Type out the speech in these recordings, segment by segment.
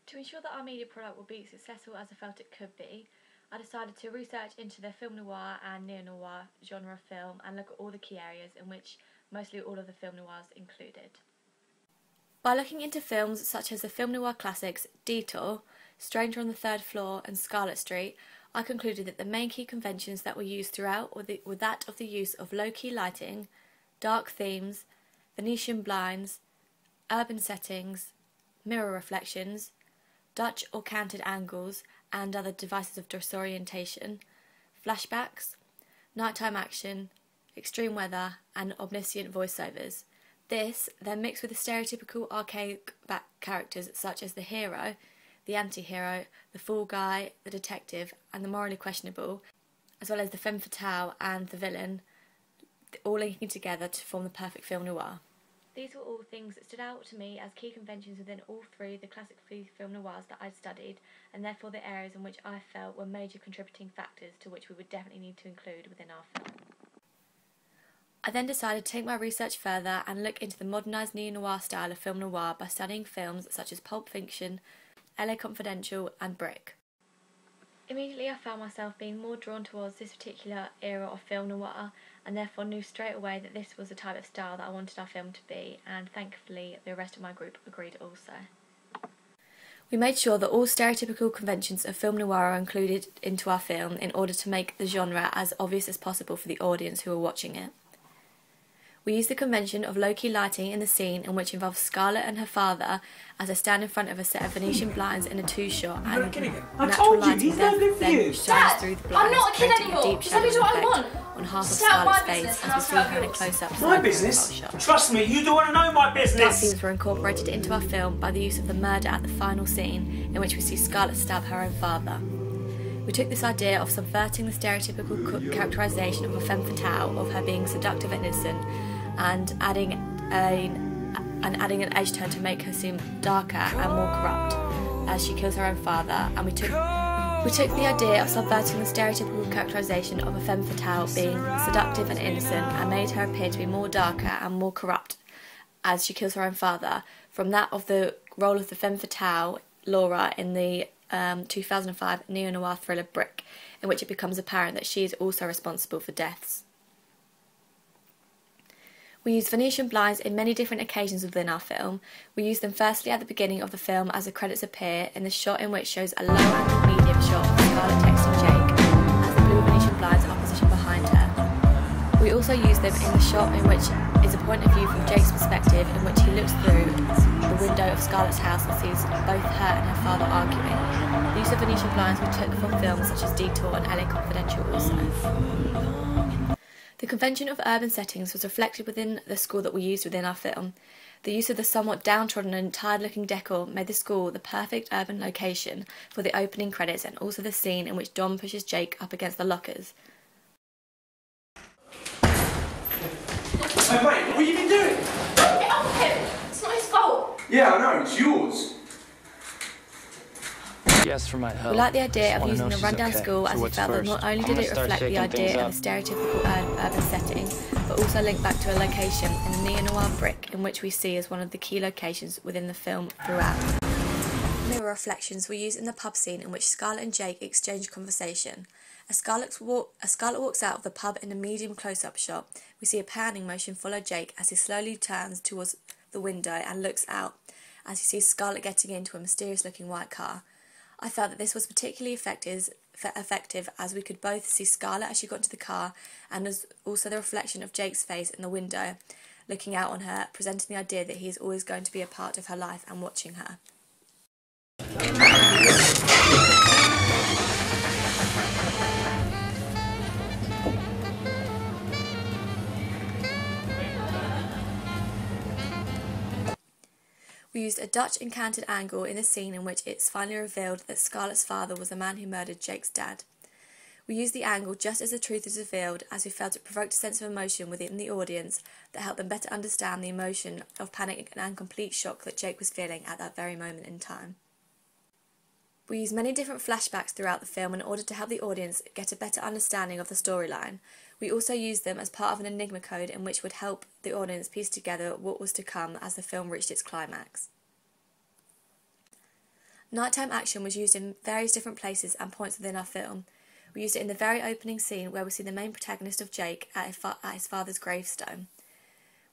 To ensure that our media product would be as successful as I felt it could be, I decided to research into the film noir and neo-noir genre of film and look at all the key areas in which mostly all of the film noirs included. By looking into films such as the film noir classics Detour, Stranger on the Third Floor and Scarlet Street, I concluded that the main key conventions that were used throughout were that of the use of low-key lighting, dark themes, Venetian blinds, urban settings, mirror reflections, Dutch or canted angles and other devices of disorientation, flashbacks, nighttime action, extreme weather and omniscient voiceovers. This, then mixed with the stereotypical archaic characters such as the hero, the anti-hero, the fool guy, the detective and the morally questionable, as well as the femme fatale and the villain, all linking together to form the perfect film noir. These were all things that stood out to me as key conventions within all three of the classic film noirs that I'd studied, and therefore the areas in which I felt were major contributing factors to which we would definitely need to include within our film. I then decided to take my research further and look into the modernised neo-noir style of film noir by studying films such as Pulp Fiction, LA Confidential and Brick. Immediately I found myself being more drawn towards this particular era of film noir and therefore knew straight away that this was the type of style that I wanted our film to be, and thankfully the rest of my group agreed also. We made sure that all stereotypical conventions of film noir are included into our film in order to make the genre as obvious as possible for the audience who are watching it. We used the convention of low-key lighting in the scene in which involves Scarlett and her father as they stand in front of a set of Venetian blinds in a two-shot, and natural lighting then shines through the blinds, creating a deep shadow effect on half of Scarlett's face as we see her in a close-up my business? Trust me, you don't want to know my business! Dark themes were incorporated into our film by the use of the murder at the final scene, in which we see Scarlett stab her own father. We took this idea of subverting the stereotypical characterisation of a femme fatale, of her being seductive and innocent, and adding an edge to her to make her seem darker and more corrupt as she kills her own father. And we took the idea of subverting the stereotypical characterisation of a femme fatale being seductive and innocent and made her appear to be more darker and more corrupt as she kills her own father, from that of the role of the femme fatale Laura in the 2005 neo-noir thriller Brick, in which it becomes apparent that she is also responsible for deaths. We use Venetian blinds in many different occasions within our film. We use them firstly at the beginning of the film as the credits appear, in the shot in which shows a low-angle medium shot of Scarlett texting Jake as the blue Venetian blinds are positioned behind her. We also use them in the shot in which is a point of view from Jake's perspective, in which he looks through the window of Scarlett's house and sees both her and her father arguing. The use of Venetian blinds we took from films such as Detour and LA Confidential also. The convention of urban settings was reflected within the school that we used within our film. The use of the somewhat downtrodden and tired-looking decor made the school the perfect urban location for the opening credits, and also the scene in which Dom pushes Jake up against the lockers. Hey mate, what have you been doing? Get off him! It's not his fault. Yeah, I know, it's yours. Yes, for my help. We liked the idea of using the rundown school, as we felt that not only did it reflect the idea of a stereotypical urban setting, but also linked back to a location in the neo-noir Brick, in which we see as one of the key locations within the film throughout. Mirror reflections were used in the pub scene in which Scarlett and Jake exchange conversation. As Scarlett walks out of the pub in a medium close-up shot, we see a panning motion follow Jake as he slowly turns towards the window and looks out, as he sees Scarlett getting into a mysterious-looking white car. I felt that this was particularly effective as we could both see Scarlett as she got into the car, and as also the reflection of Jake's face in the window, looking out on her, presenting the idea that he is always going to be a part of her life and watching her. We used a Dutch and canted angle in the scene in which it's finally revealed that Scarlett's father was the man who murdered Jake's dad. We used the angle just as the truth is revealed, as we felt it provoked a sense of emotion within the audience that helped them better understand the emotion of panic and complete shock that Jake was feeling at that very moment in time. We used many different flashbacks throughout the film in order to help the audience get a better understanding of the storyline. We also used them as part of an enigma code in which would help the audience piece together what was to come as the film reached its climax. Nighttime action was used in various different places and points within our film. We used it in the very opening scene where we see the main protagonist of Jake at his father's gravestone.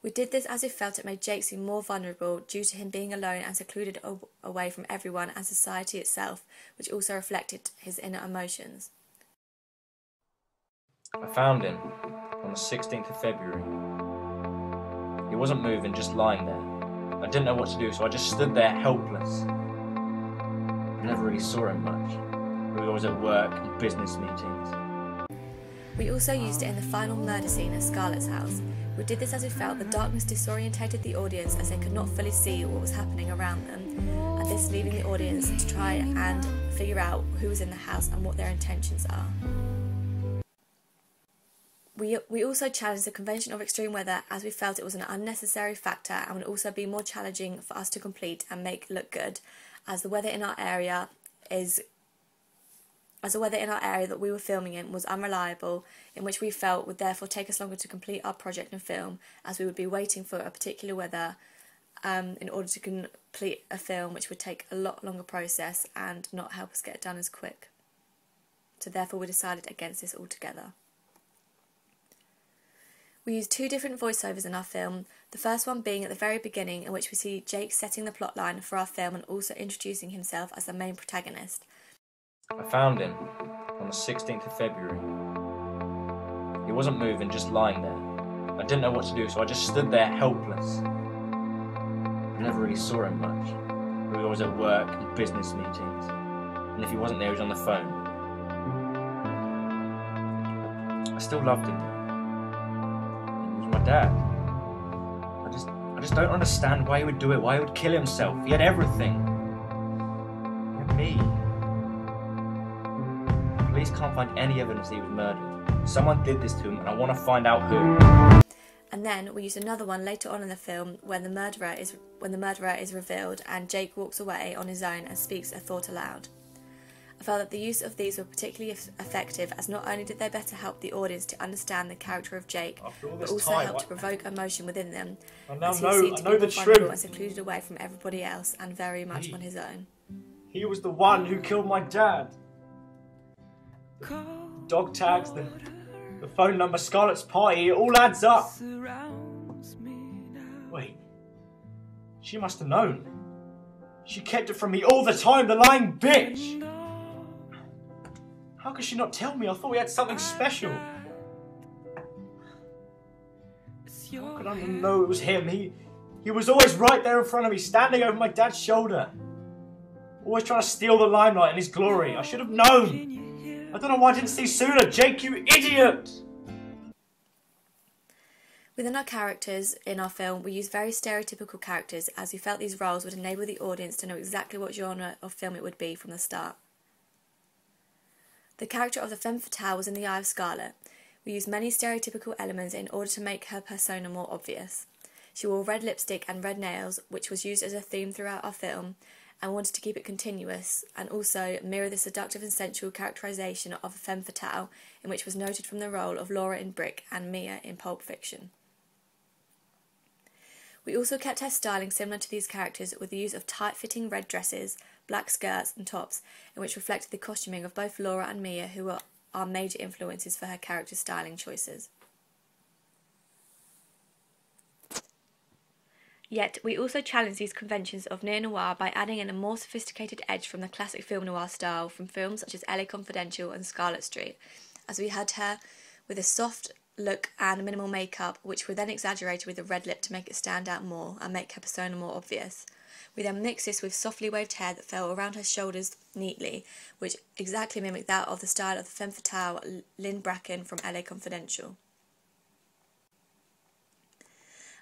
We did this as we felt it made Jake seem more vulnerable due to him being alone and secluded away from everyone and society itself, which also reflected his inner emotions. I found him on the 16th of February. He wasn't moving, just lying there. I didn't know what to do, so I just stood there helpless. I never really saw him much. We were always at work and business meetings. We also used it in the final murder scene at Scarlett's house. We did this as we felt the darkness disorientated the audience as they could not fully see what was happening around them, and this leaving the audience to try and figure out who was in the house and what their intentions are. We also challenged the convention of extreme weather as we felt it was an unnecessary factor and would also be more challenging for us to complete and make look good, as the weather in our area that we were filming in was unreliable, in which we felt would therefore take us longer to complete our project and film, as we would be waiting for a particular weather in order to complete a film, which would take a lot longer process and not help us get it done as quick. So therefore we decided against this altogether. We used 2 different voiceovers in our film, the first one being at the very beginning, in which we see Jake setting the plotline for our film and also introducing himself as the main protagonist. I found him on the 16th of February. He wasn't moving, just lying there. I didn't know what to do, so I just stood there helpless. I never really saw him much. We were always at work and business meetings. And if he wasn't there, he was on the phone. I still loved him. He was my dad. I just don't understand why he would do it, why he would kill himself. He had everything. He had me. Police can't find any evidence that he was murdered. Someone did this to him, and I want to find out who. And then we used another one later on in the film when the murderer is revealed and Jake walks away on his own and speaks a thought aloud. I felt that the use of these were particularly effective, as not only did they better help the audience to understand the character of Jake, but also helped to provoke emotion within them, as he seemed to be more vulnerable and secluded away from everybody else and very much on his own. He was the one who killed my dad. Dog tags, the phone number, Scarlett's party, it all adds up. Wait, she must have known. She kept it from me all the time, the lying bitch. How could she not tell me? I thought we had something special. How could I not know it was him? He was always right there in front of me, standing over my dad's shoulder. Always trying to steal the limelight and his glory. I should have known. I don't know why I didn't see sooner. Jake, you idiot! Within our characters in our film, we used very stereotypical characters, as we felt these roles would enable the audience to know exactly what genre of film it would be from the start. The character of the femme fatale was in the eye of Scarlett. We used many stereotypical elements in order to make her persona more obvious. She wore red lipstick and red nails, which was used as a theme throughout our film, and wanted to keep it continuous, and also mirror the seductive and sensual characterisation of a femme fatale, in which was noted from the role of Laura in Brick and Mia in Pulp Fiction. We also kept her styling similar to these characters, with the use of tight-fitting red dresses, black skirts and tops, in which reflected the costuming of both Laura and Mia, who were our major influences for her character styling choices. Yet, we also challenged these conventions of neo-noir by adding in a more sophisticated edge from the classic film noir style from films such as LA Confidential and Scarlet Street, as we had her with a soft look and minimal makeup, which were then exaggerated with a red lip to make it stand out more and make her persona more obvious. We then mixed this with softly waved hair that fell around her shoulders neatly, which exactly mimicked that of the style of the femme fatale Lynn Bracken from LA Confidential.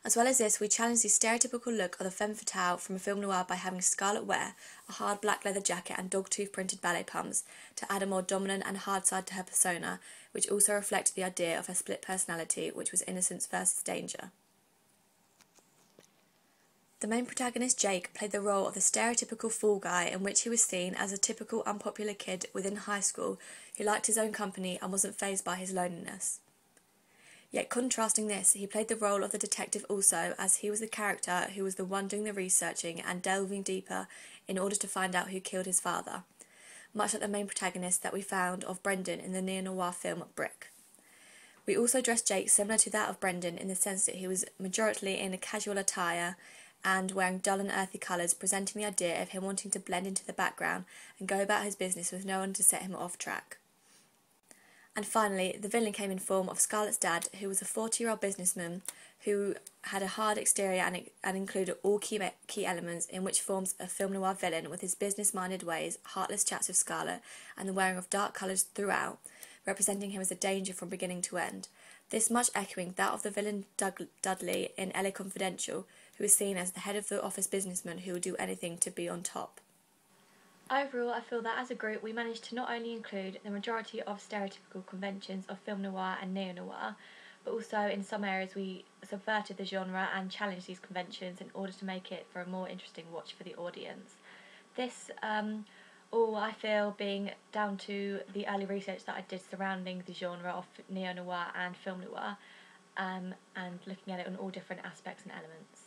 As well as this, we challenged the stereotypical look of the femme fatale from a film noir by having Scarlett wear a hard black leather jacket and dogtooth printed ballet pumps to add a more dominant and hard side to her persona, which also reflected the idea of her split personality, which was innocence versus danger. The main protagonist, Jake, played the role of the stereotypical fool guy, in which he was seen as a typical unpopular kid within high school who liked his own company and wasn't fazed by his loneliness. Yet contrasting this, he played the role of the detective also, as he was the character who was the one doing the researching and delving deeper in order to find out who killed his father, much like the main protagonist that we found of Brendan in the neo-noir film Brick. We also dressed Jake similar to that of Brendan in the sense that he was majorly in a casual attire and wearing dull and earthy colours, presenting the idea of him wanting to blend into the background and go about his business with no one to set him off track. And finally, the villain came in form of Scarlett's dad, who was a 40-year-old businessman who had a hard exterior and included all key elements in which forms a film noir villain with his business-minded ways, heartless chats with Scarlett, and the wearing of dark colours throughout, representing him as a danger from beginning to end. This much echoing that of the villain Dudley in LA Confidential, who is seen as the head of the office businessman who will do anything to be on top. Overall, I feel that as a group we managed to not only include the majority of stereotypical conventions of film noir and neo-noir, but also in some areas we subverted the genre and challenged these conventions in order to make it for a more interesting watch for the audience. This all I feel being down to the early research that I did surrounding the genre of neo-noir and film noir, and looking at it on all different aspects and elements.